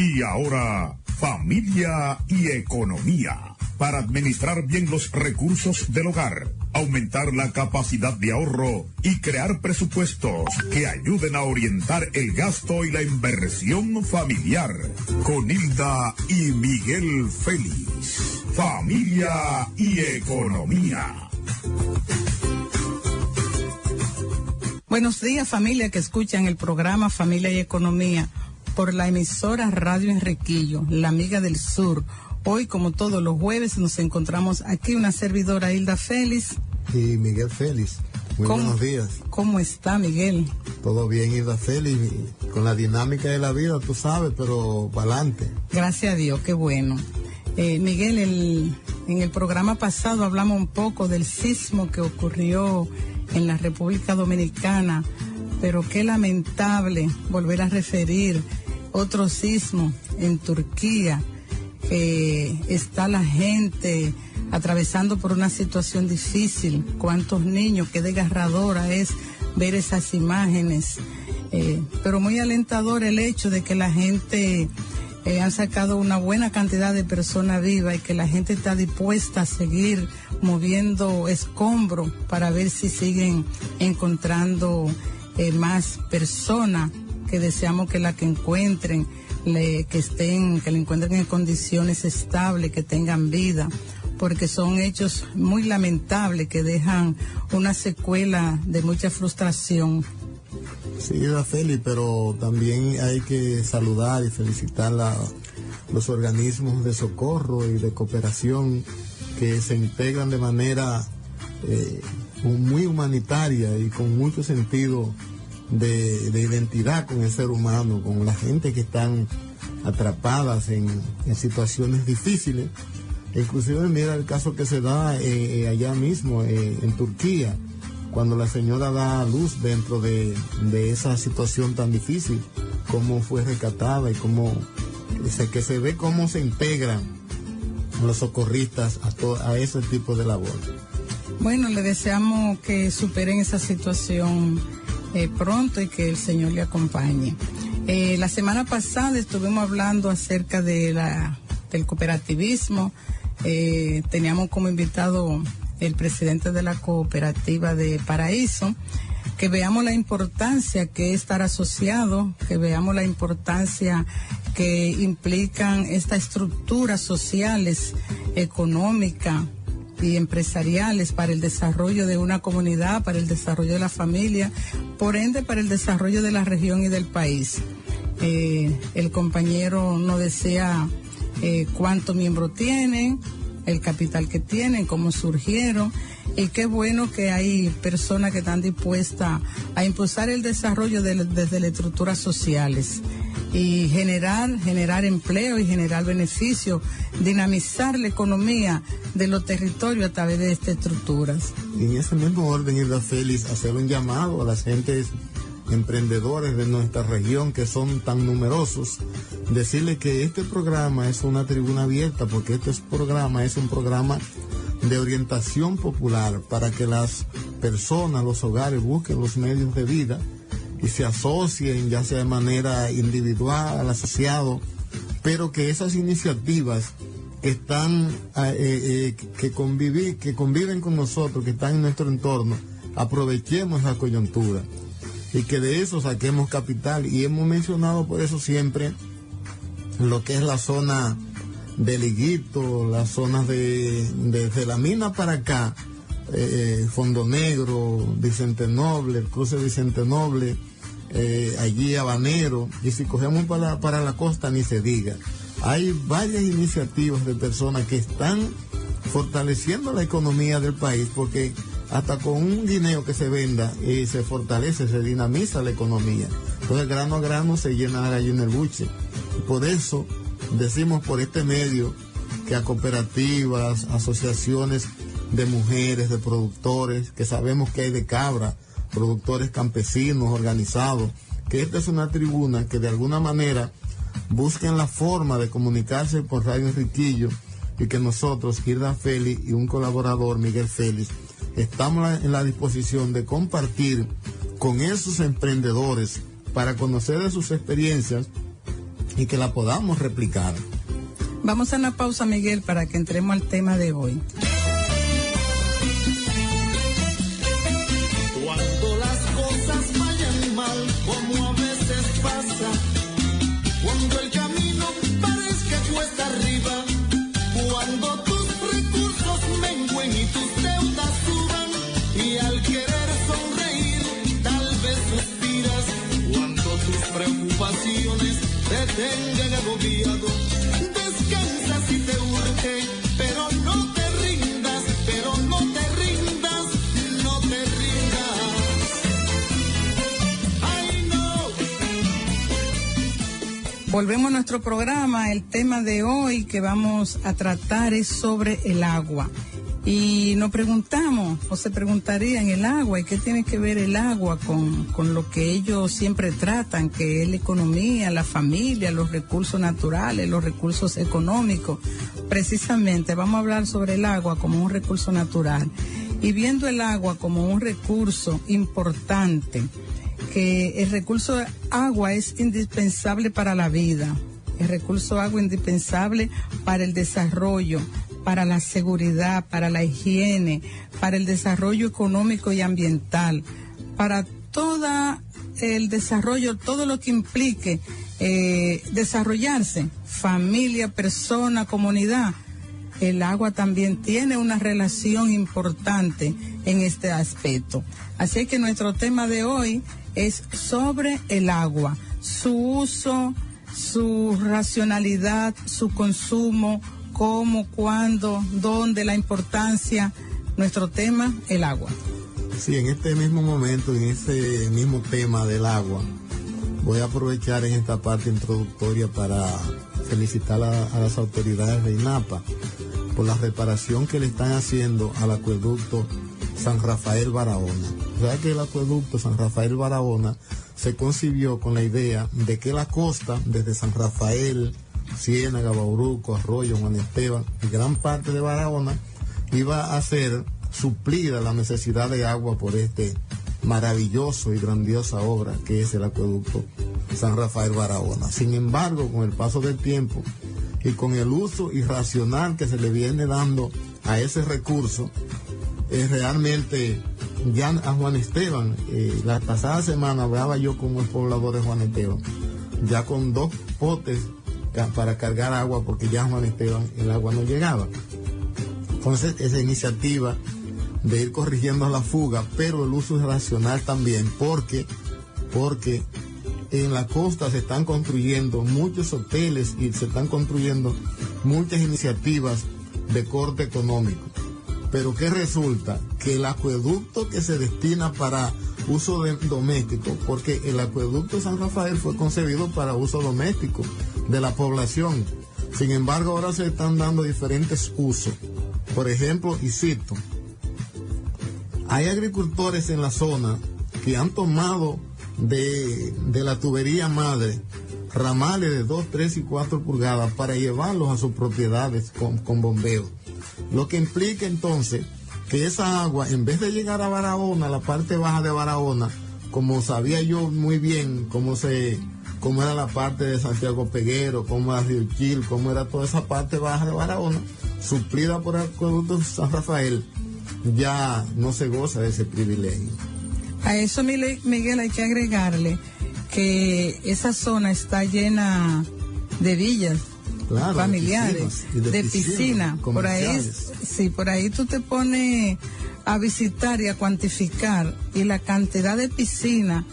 Y ahora, familia y economía. Para administrar bien los recursos del hogar, aumentar la capacidad de ahorro y crear presupuestos que ayuden a orientar el gasto y la inversión familiar. Con Hilda y Miguel Félix. Familia y economía. Buenos días, familia que escuchan el programa Familia y Economía por la emisora Radio Enriquillo, la amiga del sur. Hoy, como todos los jueves, nos encontramos aquí una servidora, Hilda Félix. Y Miguel Félix. Muy buenos días. ¿Cómo está, Miguel? Todo bien, Hilda Félix, con la dinámica de la vida, tú sabes, pero para adelante. Gracias a Dios, qué bueno. Miguel, en el programa pasado hablamos un poco del sismo que ocurrió en la República Dominicana, pero qué lamentable volver a referir otro sismo en Turquía, que está la gente atravesando por una situación difícil. Cuántos niños, qué desgarradora es ver esas imágenes, pero muy alentador el hecho de que la gente han sacado una buena cantidad de personas vivas y que la gente está dispuesta a seguir moviendo escombros para ver si siguen encontrando más personas, que deseamos que la que encuentren, que la encuentren en condiciones estables, que tengan vida, porque son hechos muy lamentables que dejan una secuela de mucha frustración. Sí, Félix, pero también hay que saludar y felicitar a los organismos de socorro y de cooperación que se integran de manera muy humanitaria y con mucho sentido de identidad con el ser humano, con la gente que están atrapadas en situaciones difíciles. Inclusive mira el caso que se da allá mismo en Turquía, cuando la señora da a luz dentro de esa situación tan difícil, cómo fue rescatada y que se ve cómo se integran los socorristas a ese tipo de labor. Bueno, le deseamos que superen esa situación pronto y que el Señor le acompañe. La semana pasada estuvimos hablando acerca del cooperativismo. Teníamos como invitado el presidente de la cooperativa de Paraíso, que veamos la importancia que es estar asociado, que veamos la importancia que implican estas estructuras sociales, económicas y empresariales para el desarrollo de una comunidad, para el desarrollo de la familia, por ende para el desarrollo de la región y del país. El compañero nos decía cuántos miembros tienen, el capital que tienen, cómo surgieron, y qué bueno que hay personas que están dispuestas a impulsar el desarrollo desde las estructuras sociales y generar empleo y generar beneficios, dinamizar la economía de los territorios a través de estas estructuras. Y en ese mismo orden, Hilda Félix, hacer un llamado a las gentes emprendedores de nuestra región que son tan numerosos, decirles que este programa es una tribuna abierta, porque este programa es un programa de orientación popular para que las personas, los hogares busquen los medios de vida y se asocien, ya sea de manera individual, asociado, pero que esas iniciativas que están que conviven con nosotros, que están en nuestro entorno, aprovechemos la coyuntura y que de eso saquemos capital. Y hemos mencionado por eso siempre lo que es la zona de Liguito, las zonas desde la mina para acá, Fondo Negro, Vicente Noble, el cruce Vicente Noble, allí Habanero, y si cogemos para la costa ni se diga. Hay varias iniciativas de personas que están fortaleciendo la economía del país, porque hasta con un guineo que se venda se fortalece, se dinamiza la economía. Entonces grano a grano se llena la gallina el buche. Y por eso decimos por este medio que a cooperativas, asociaciones de mujeres, de productores, que sabemos que hay de cabra, productores campesinos organizados, que esta es una tribuna que de alguna manera busquen la forma de comunicarse por Radio Enriquillo, y que nosotros, Hilda Félix y un colaborador, Miguel Félix, estamos en la disposición de compartir con esos emprendedores para conocer de sus experiencias y que la podamos replicar. Vamos a una pausa, Miguel, para que entremos al tema de hoy. Cuando las cosas vayan mal, como a veces pasa, cuando el camino parezca cuesta arriba, cuando tus recursos mengüen y tus deudas suban, y al querer sonreír tal vez suspiras, cuando tus preocupaciones te tengan agobiado, descansa si te urge, pero no te rindas, pero no te rindas, no te rindas. Ay, no. Volvemos a nuestro programa. El tema de hoy que vamos a tratar es sobre el agua. Y nos preguntamos, o se preguntarían, el agua, ¿y qué tiene que ver el agua con lo que ellos siempre tratan, que es la economía, la familia, los recursos naturales, los recursos económicos? Precisamente vamos a hablar sobre el agua como un recurso natural y viendo el agua como un recurso importante, que el recurso agua es indispensable para la vida, el recurso agua indispensable para el desarrollo, para la seguridad, para la higiene, para el desarrollo económico y ambiental, para todo el desarrollo, todo lo que implique desarrollarse, familia, persona, comunidad. El agua también tiene una relación importante en este aspecto. Así que nuestro tema de hoy es sobre el agua, su uso, su racionalidad, su consumo, cómo, cuándo, dónde, la importancia. Nuestro tema, el agua. Sí, en este mismo momento, en ese mismo tema del agua, voy a aprovechar en esta parte introductoria para felicitar a las autoridades de INAPA por la reparación que le están haciendo al acueducto San Rafael Barahona. O sea que el acueducto San Rafael Barahona se concibió con la idea de que la costa, desde San Rafael, Ciénaga, Bauruco, Arroyo, Juan Esteban y gran parte de Barahona, iba a ser suplida la necesidad de agua por este maravilloso y grandiosa obra que es el acueducto San Rafael Barahona. Sin embargo, con el paso del tiempo y con el uso irracional que se le viene dando a ese recurso, realmente ya a Juan Esteban, la pasada semana hablaba yo con un poblador de Juan Esteban, ya con 2 potes para cargar agua, porque ya Juan Esteban el agua no llegaba. Entonces esa iniciativa de ir corrigiendo la fuga, pero el uso es racional también, porque en la costa se están construyendo muchos hoteles y se están construyendo muchas iniciativas de corte económico. Pero ¿qué resulta? Que el acueducto que se destina para uso doméstico, porque el acueducto San Rafael fue concebido para uso doméstico de la población. Sin embargo, ahora se están dando diferentes usos. Por ejemplo, y cito, hay agricultores en la zona que han tomado de la tubería madre ramales de 2, 3 y 4 pulgadas para llevarlos a sus propiedades con bombeo. Lo que implica entonces que esa agua, en vez de llegar a Barahona, la parte baja de Barahona, como sabía yo muy bien cómo era la parte de Santiago Peguero, cómo era Río Chil, cómo era toda esa parte baja de Barahona, suplida por el acueducto San Rafael, ya no se goza de ese privilegio. A eso, Miguel, hay que agregarle que esa zona está llena de villas, claro, familiares, de piscinas. Por ahí tú te pones a visitar y a cuantificar, y la cantidad de piscinas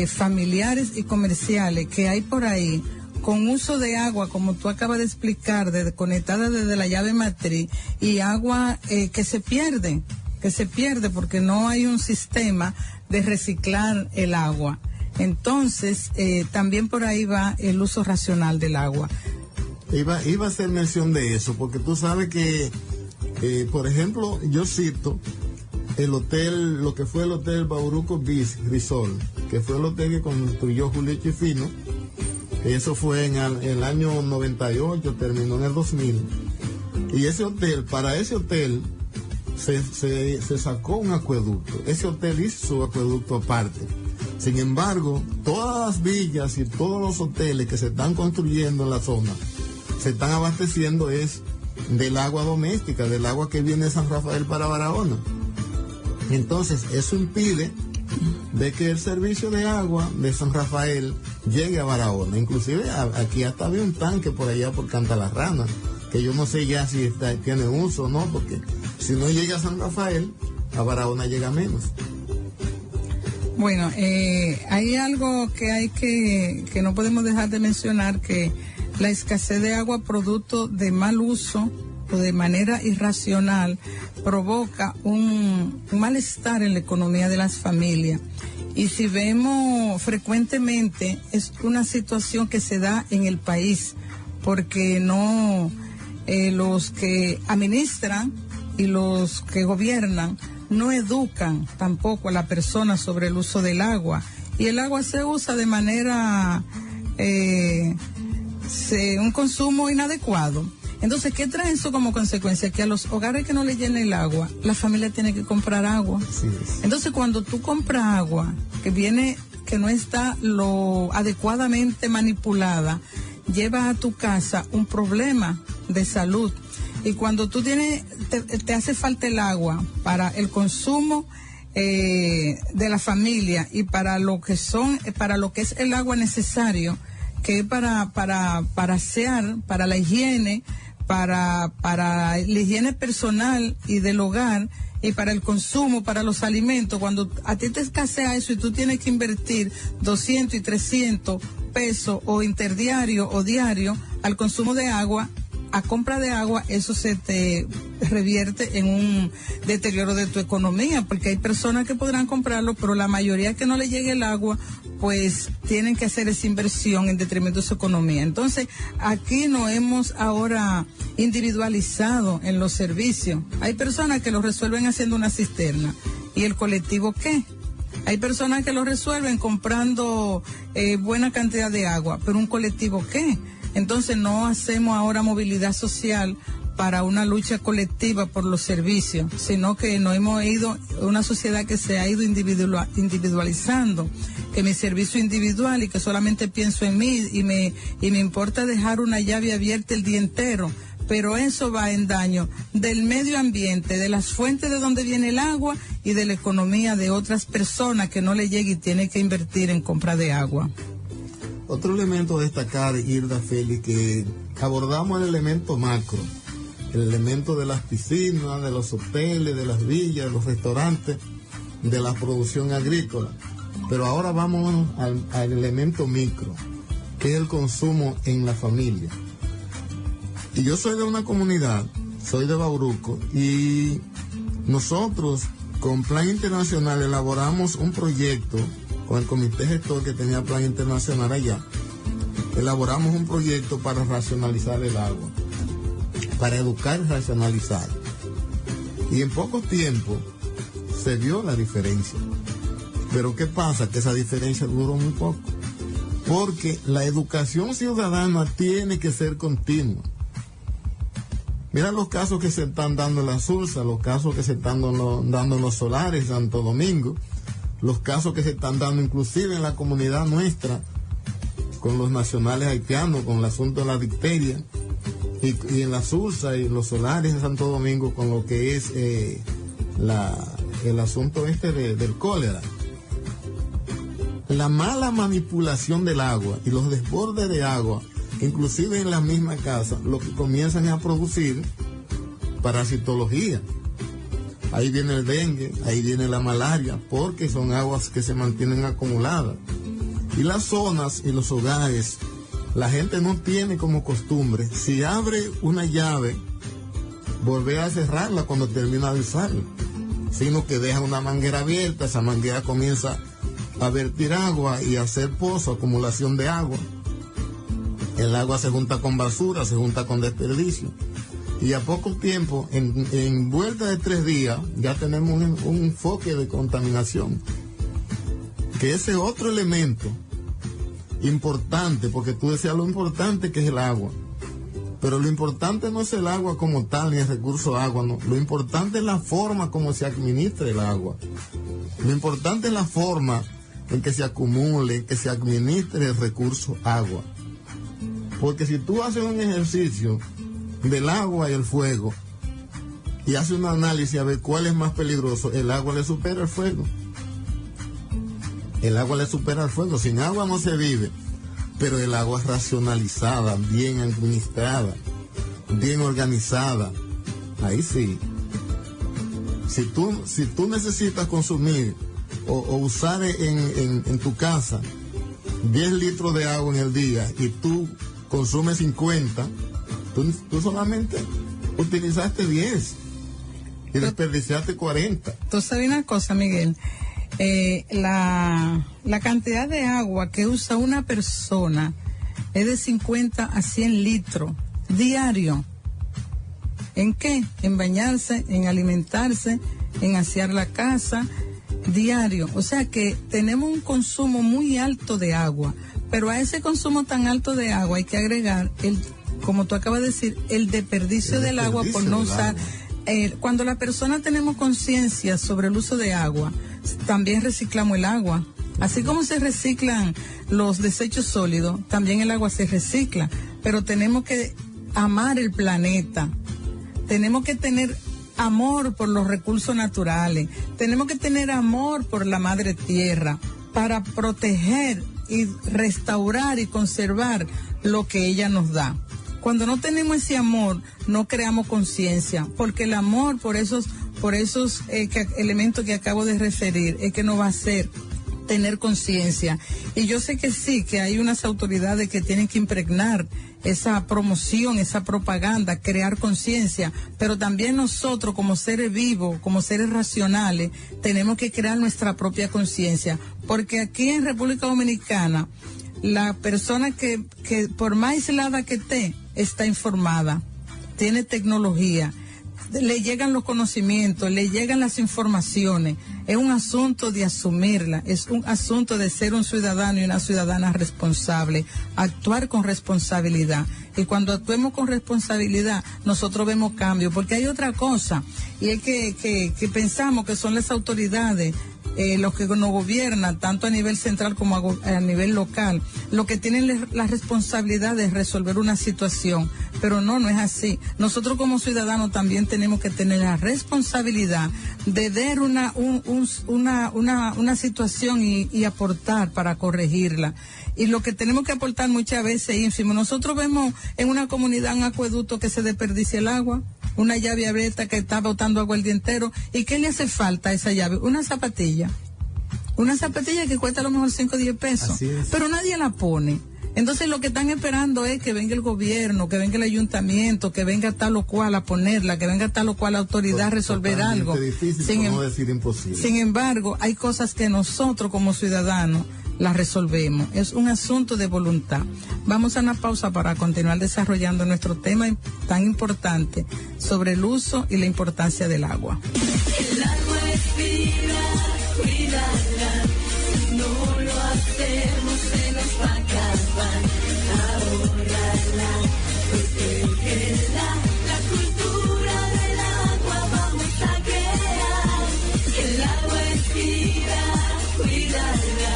familiares y comerciales que hay por ahí, con uso de agua, como tú acabas de explicar, conectada desde la llave matriz, y agua que se pierde porque no hay un sistema de reciclar el agua. Entonces, también por ahí va el uso racional del agua. Iba a hacer mención de eso, porque tú sabes que, por ejemplo, yo cito el hotel, lo que fue el hotel Bauruco Beach Resort, que fue el hotel que construyó Julio Chifino. Eso fue en el año 98, terminó en el 2000. Y para ese hotel se sacó un acueducto. Ese hotel hizo su acueducto aparte. Sin embargo, todas las villas y todos los hoteles que se están construyendo en la zona se están abasteciendo es del agua doméstica, del agua que viene de San Rafael para Barahona. Entonces, eso impide de que el servicio de agua de San Rafael llegue a Barahona. Inclusive aquí hasta había un tanque por allá por Cantalarrana, que yo no sé ya si tiene uso o no, porque si no llega a San Rafael, a Barahona llega menos. Bueno, hay algo que no podemos dejar de mencionar, que la escasez de agua producto de mal uso o de manera irracional provoca un malestar en la economía de las familias. Y si vemos frecuentemente, es una situación que se da en el país, porque los que administran y los que gobiernan no educan tampoco a la persona sobre el uso del agua, y el agua se usa de manera un consumo inadecuado. Entonces, ¿qué trae eso como consecuencia? Que a los hogares que no le llene el agua, la familia tiene que comprar agua. Sí, sí. Entonces, cuando tú compras agua que no está lo adecuadamente manipulada, lleva a tu casa un problema de salud. Y cuando tú te hace falta el agua para el consumo de la familia y para lo que es el agua necesario, que es para asear, para la higiene, para la higiene personal y del hogar, y para el consumo, para los alimentos, cuando a ti te escasea eso y tú tienes que invertir 200 y 300 pesos o interdiario o diario al consumo de agua, a compra de agua, eso se te revierte en un deterioro de tu economía, porque hay personas que podrán comprarlo, pero la mayoría que no le llegue el agua, pues tienen que hacer esa inversión en detrimento de su economía. Entonces, aquí nos hemos ahora individualizado en los servicios. Hay personas que lo resuelven haciendo una cisterna. ¿Y el colectivo qué? Hay personas que lo resuelven comprando buena cantidad de agua, pero ¿un colectivo qué? Entonces no hacemos ahora movilidad social para una lucha colectiva por los servicios, sino que nos hemos ido, una sociedad que se ha ido individualizando, que mi servicio individual y que solamente pienso en mí y me importa dejar una llave abierta el día entero, pero eso va en daño del medio ambiente, de las fuentes de donde viene el agua y de la economía de otras personas que no le llega y tiene que invertir en compra de agua. Otro elemento a destacar, Irda Félix, que abordamos el elemento macro, el elemento de las piscinas, de los hoteles, de las villas, de los restaurantes, de la producción agrícola. Pero ahora vamos al elemento micro, que es el consumo en la familia. Y yo soy de una comunidad, soy de Bauruco, y nosotros con Plan Internacional elaboramos un proyecto con el comité gestor que tenía Plan Internacional allá. Elaboramos un proyecto para racionalizar el agua, para educar y racionalizar. Y en poco tiempo se vio la diferencia. Pero ¿qué pasa? Que esa diferencia duró muy poco. Porque la educación ciudadana tiene que ser continua. Mira los casos que se están dando en la Sursa, los casos que se están dando en los solares, Santo Domingo, los casos que se están dando inclusive en la comunidad nuestra, con los nacionales haitianos, con el asunto de la difteria, y en la Sursa y los solares en Santo Domingo con lo que es el asunto del cólera. La mala manipulación del agua y los desbordes de agua, inclusive en la misma casa, lo que comienzan a producir parasitología. Ahí viene el dengue, ahí viene la malaria, porque son aguas que se mantienen acumuladas. Y las zonas y los hogares, la gente no tiene como costumbre, si abre una llave, volver a cerrarla cuando termina de usarla, sino que deja una manguera abierta, esa manguera comienza a vertir agua y a hacer pozo, acumulación de agua. El agua se junta con basura, se junta con desperdicio. Y a poco tiempo, en vuelta de 3 días, ya tenemos un enfoque de contaminación. Que ese otro elemento importante, porque tú decías lo importante que es el agua. Pero lo importante no es el agua como tal, ni el recurso agua, no. Lo importante es la forma como se administra el agua. Lo importante es la forma en que se acumule, en que se administre el recurso agua. Porque si tú haces un ejercicio del agua y el fuego y haces un análisis a ver cuál es más peligroso, el agua le supera al fuego. El agua le supera al fuego. Sin agua no se vive, pero el agua es racionalizada, bien administrada, bien organizada. Ahí sí. Si tú necesitas consumir o usar en tu casa 10 litros de agua en el día y tú consumes 50, tú solamente utilizaste 10 y desperdiciaste 40. Tú sabes una cosa, Miguel, la cantidad de agua que usa una persona es de 50 a 100 litros diario. ¿En qué? En bañarse, en alimentarse, en asear la casa, diario. O sea que tenemos un consumo muy alto de agua, pero a ese consumo tan alto de agua hay que agregar, como tú acabas de decir, el desperdicio del agua por no usar. Cuando la persona tenemos conciencia sobre el uso de agua, también reciclamos el agua. Así como se reciclan los desechos sólidos, también el agua se recicla, pero tenemos que amar el planeta. Tenemos que tener amor por los recursos naturales, tenemos que tener amor por la madre tierra para proteger y restaurar y conservar lo que ella nos da. Cuando no tenemos ese amor, no creamos conciencia, porque el amor por esos elementos que acabo de referir es que nos va a hacer tener conciencia. Y yo sé que sí, que hay unas autoridades que tienen que impregnar esa promoción, esa propaganda, crear conciencia, pero también nosotros como seres vivos, como seres racionales, tenemos que crear nuestra propia conciencia, porque aquí en República Dominicana, la persona que por más aislada que esté, está informada, tiene tecnología, le llegan los conocimientos, le llegan las informaciones. Es un asunto de asumirla, es un asunto de ser un ciudadano y una ciudadana responsable, actuar con responsabilidad. Y cuando actuemos con responsabilidad, nosotros vemos cambio, porque hay otra cosa, y es que pensamos que son las autoridades, los que nos gobiernan, tanto a nivel central como a nivel local, los que tienen la responsabilidad de resolver una situación, pero no es así. Nosotros como ciudadanos también tenemos que tener la responsabilidad de ver una situación y aportar para corregirla. Y lo que tenemos que aportar muchas veces es ínfimo. Nosotros vemos en una comunidad un acueducto que se desperdicia el agua, una llave abierta que está botando agua el día entero. ¿Y qué le hace falta a esa llave? Una zapatilla. Una zapatilla que cuesta a lo mejor 5 o 10 pesos. Pero nadie la pone. Entonces lo que están esperando es que venga el gobierno, que venga el ayuntamiento, que venga tal o cual a ponerla, que venga tal o cual autoridad a resolver algo. Difícil, por no decir imposible. Sin embargo, hay cosas que nosotros como ciudadanos las resolvemos. Es un asunto de voluntad. Vamos a una pausa para continuar desarrollando nuestro tema tan importante sobre el uso y la importancia del agua. El agua es vida, cuídala. No lo hacemos, se nos va a acabar. Ahórrala, protégela. La cultura del agua vamos a crear. El agua es vida, cuídala.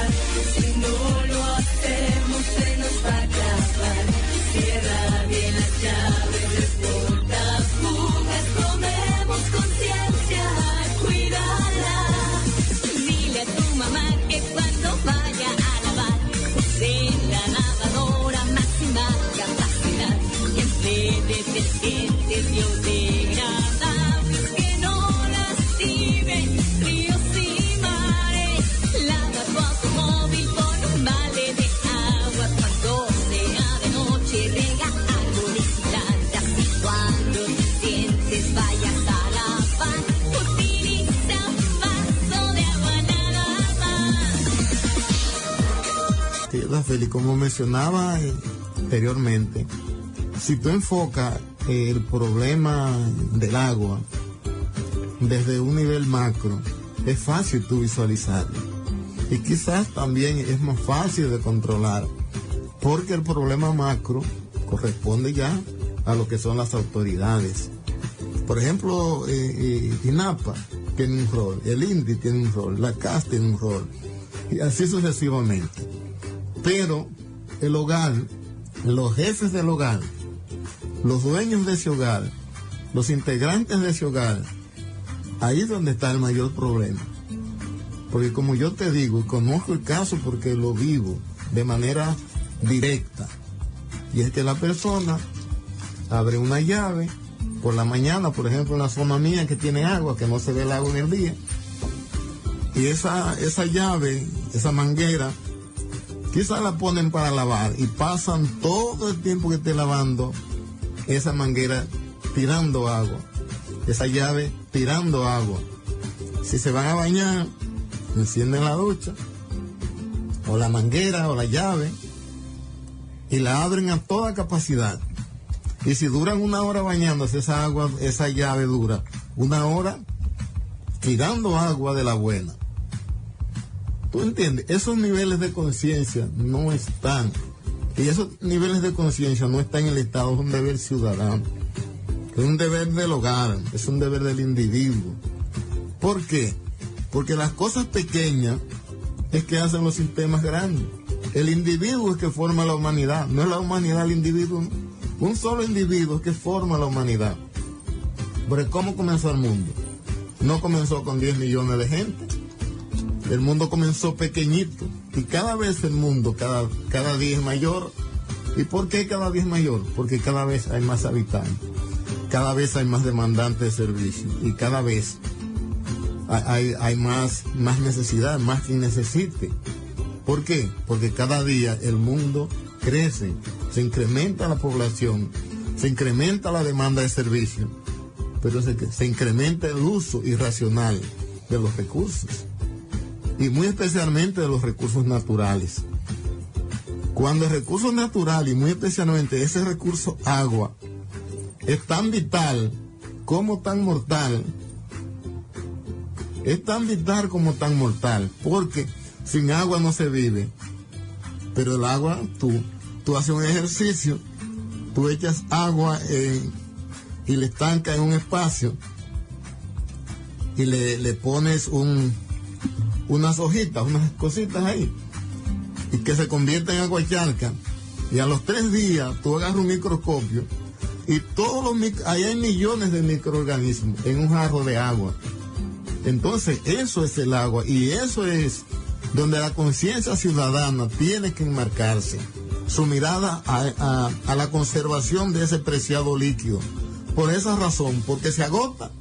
Si no lo hacemos, se nos va a acabar. Cierra bien las llaves, desborda fugas, tomemos conciencia, cuídala. Dile a tu mamá que cuando vaya a lavar, use la lavadora máxima capacidad, que emplee detergentes biodegradables que no lastimen ríos y mares. Lava tu automóvil con un vale de agua cuando sea de noche, rega árboles y plantas, y cuando te sientes vayas a lavar, utiliza un vaso de agua nada más. Sí, Rafeli, como mencionaba anteriormente, si tú enfocas el problema del agua desde un nivel macro, es fácil tú visualizarlo. Y quizás también es más fácil de controlar, porque el problema macro corresponde ya a lo que son las autoridades. Por ejemplo, INAPA tiene un rol, el INDI tiene un rol, la CAS tiene un rol. y así sucesivamente. Pero el hogar, los jefes del hogar, los dueños de ese hogar, los integrantes de ese hogar, ahí es donde está el mayor problema. Porque como yo te digo, y conozco el caso porque lo vivo de manera directa, y es que la persona abre una llave por la mañana, por ejemplo en la zona mía que tiene agua, que no se ve el agua en el día, y esa llave, esa manguera, quizás la ponen para lavar y pasan todo el tiempo que esté lavando esa manguera tirando agua, esa llave tirando agua. Si se van a bañar, encienden la ducha o la manguera o la llave y la abren a toda capacidad. Y si duran 1 hora bañándose, esa agua, esa llave dura 1 hora tirando agua de la buena. ¿Tú entiendes? Esos niveles de conciencia no están. Y esos niveles de conciencia no están en el Estado, es un deber ciudadano. Es un deber del hogar, es un deber del individuo. ¿Por qué? Porque las cosas pequeñas es que hacen los sistemas grandes. El individuo es que forma la humanidad, no es la humanidad el individuo. Un solo individuo es que forma la humanidad. Pero ¿cómo comenzó el mundo? No comenzó con 10 millones de gente. El mundo comenzó pequeñito y cada vez el mundo, cada día es mayor. ¿Y por qué cada día es mayor? Porque cada vez hay más habitantes, cada vez hay más demandantes de servicios y cada vez hay más necesidad, más quien necesite. ¿Por qué? Porque cada día el mundo crece, se incrementa la población, se incrementa la demanda de servicios, pero se incrementa el uso irracional de los recursos. Y muy especialmente de los recursos naturales. Cuando el recurso natural, y muy especialmente ese recurso agua, es tan vital como tan mortal, es tan vital como tan mortal, porque sin agua no se vive. Pero el agua, tú haces un ejercicio, tú echas agua y le estancas en un espacio y le pones unas hojitas, unas cositas ahí, y que se convierte en agua charca, y a los 3 días tú agarras un microscopio y ahí hay millones de microorganismos en un jarro de agua. Entonces eso es el agua, y eso es donde la conciencia ciudadana tiene que enmarcarse, su mirada a la conservación de ese preciado líquido. Por esa razón, porque se agota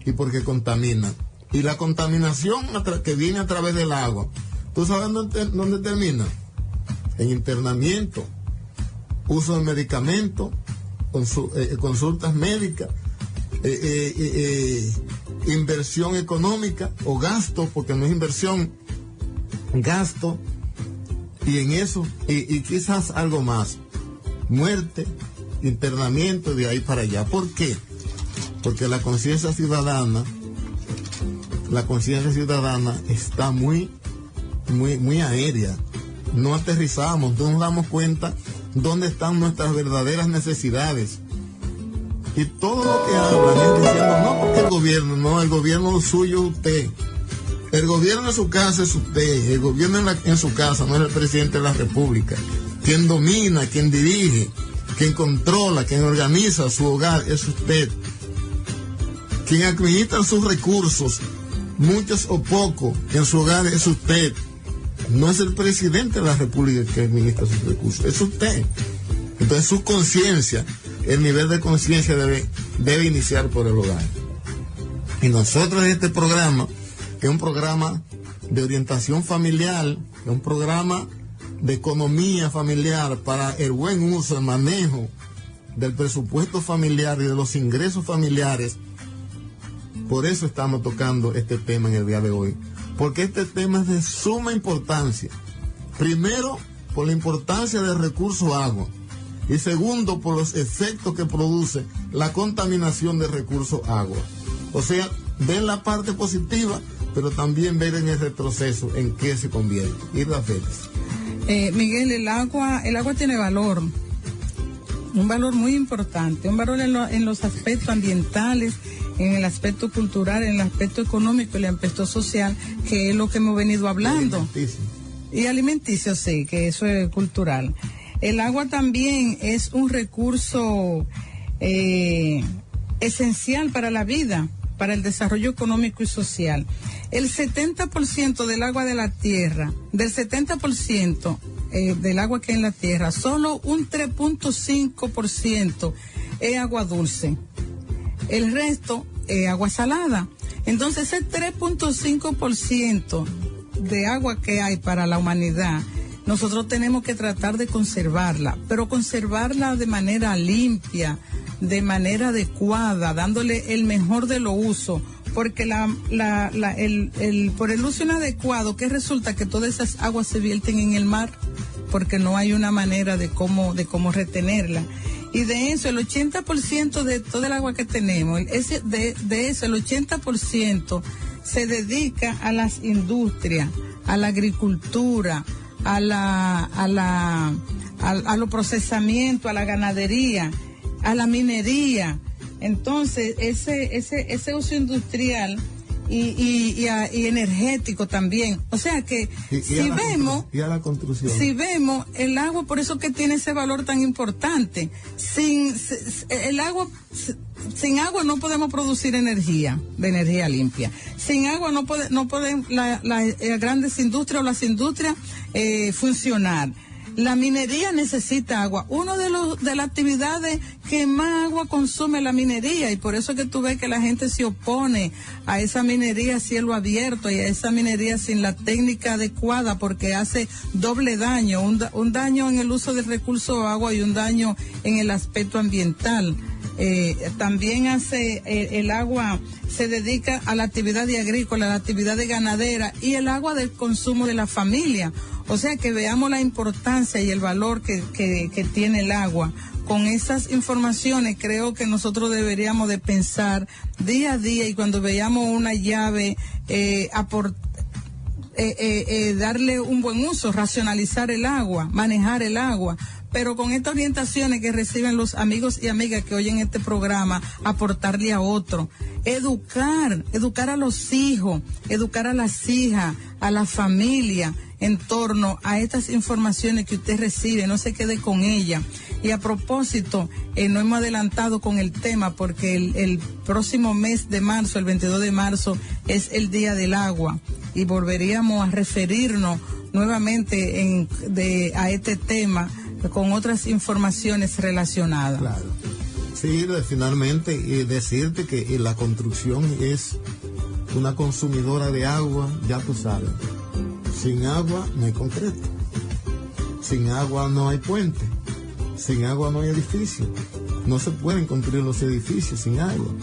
y porque contamina. Y la contaminación que viene a través del agua, ¿tú sabes dónde termina? En internamiento, uso de medicamentos, consultas médicas, inversión económica o gasto, porque no es inversión, gasto, y en eso, y quizás algo más, muerte, internamiento, de ahí para allá. ¿Por qué? Porque la conciencia ciudadana está muy aérea. No aterrizamos, no nos damos cuenta dónde están nuestras verdaderas necesidades. Y todo lo que hablan es diciendo, no porque el gobierno lo suyo es usted. El gobierno en su casa es usted. El gobierno en su casa no es el presidente de la República. Quien domina, quien dirige, quien controla, quien organiza su hogar es usted. Quien administra sus recursos, muchos o pocos, en su hogar es usted. No es el presidente de la República que administra sus recursos, es usted. Entonces su conciencia, el nivel de conciencia debe iniciar por el hogar. Y nosotros en este programa, que es un programa de orientación familiar, es un programa de economía familiar para el buen uso, el manejo del presupuesto familiar y de los ingresos familiares. Por eso estamos tocando este tema en el día de hoy, porque este tema es de suma importancia. Primero, por la importancia del recurso agua, y segundo, por los efectos que produce la contaminación del recurso agua. O sea, ver la parte positiva, pero también ver en el retroceso en qué se convierte. Irda Félix. Miguel, el agua tiene valor, un valor muy importante, un valor en los aspectos ambientales, en el aspecto cultural, en el aspecto económico y el aspecto social, que es lo que hemos venido hablando. Y alimenticio, sí, que eso es cultural. El agua también es un recurso esencial para la vida, para el desarrollo económico y social. El 70% del agua de la tierra, del 70% del agua que hay en la tierra, solo un 3.5% es agua dulce. El resto es agua salada. Entonces, ese 3.5% de agua que hay para la humanidad, nosotros tenemos que tratar de conservarla, pero conservarla de manera limpia, de manera adecuada, dándole el mejor de los usos, porque por el uso inadecuado, que resulta que todas esas aguas se vierten en el mar, porque no hay una manera de cómo retenerla. Y de eso, el 80% de todo el agua que tenemos, de eso, el 80% se dedica a las industrias, a la agricultura, a los procesamientos, a la ganadería, a la minería. Entonces, ese uso industrial y energético también. O sea que y a la construcción. Si vemos el agua, por eso que tiene ese valor tan importante. Sin agua no podemos producir energía limpia. Sin agua no pueden las grandes industrias o las industrias funcionar. La minería necesita agua. Una de las actividades que más agua consume la minería, y por eso es que tú ves que la gente se opone a esa minería a cielo abierto y a esa minería sin la técnica adecuada, porque hace doble daño, un daño en el uso del recurso agua y un daño en el aspecto ambiental. También el agua se dedica a la actividad agrícola, a la actividad ganadera y el agua del consumo de la familia. O sea que veamos la importancia y el valor que tiene el agua. Con esas informaciones creo que nosotros deberíamos de pensar día a día, y cuando veamos una llave, darle un buen uso, racionalizar el agua, manejar el agua. Pero con estas orientaciones que reciben los amigos y amigas que oyen este programa, aportarle a otro. Educar a los hijos, educar a las hijas, a la familia, en torno a estas informaciones que usted recibe, no se quede con ella. Y a propósito, no hemos adelantado con el tema porque el próximo mes de marzo, el 22 de marzo, es el Día del Agua, y volveríamos a referirnos nuevamente a este tema con otras informaciones relacionadas. Claro. Sí, finalmente, decirte que la construcción es una consumidora de agua, ya tú sabes. Sin agua no hay concreto, sin agua no hay puente, sin agua no hay edificio. No se pueden construir los edificios sin agua,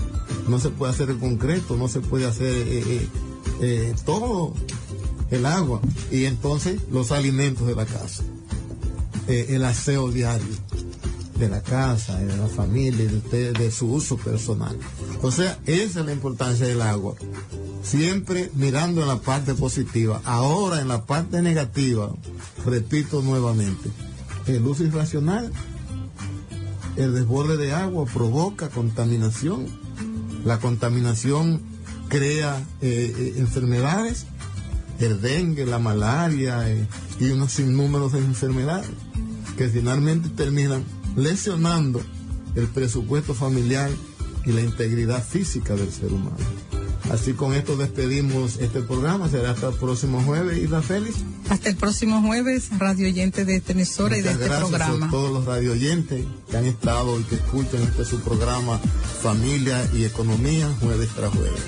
no se puede hacer el concreto, no se puede hacer todo el agua. Y entonces los alimentos de la casa, el aseo diario de la casa, de la familia, de su uso personal. O sea, esa es la importancia del agua. Siempre mirando en la parte positiva. Ahora en la parte negativa, repito nuevamente, el uso irracional, el desborde de agua provoca contaminación. La contaminación crea enfermedades, el dengue, la malaria y unos sinnúmeros de enfermedades que finalmente terminan lesionando el presupuesto familiar y la integridad física del ser humano. Así con esto despedimos este programa. Será hasta el próximo jueves, Isla Félix. Hasta el próximo jueves, radio oyente de esta emisora. Muchas y de este programa. Gracias a todos los radio oyentes que han estado y que escuchan su programa Familia y Economía, jueves tras jueves.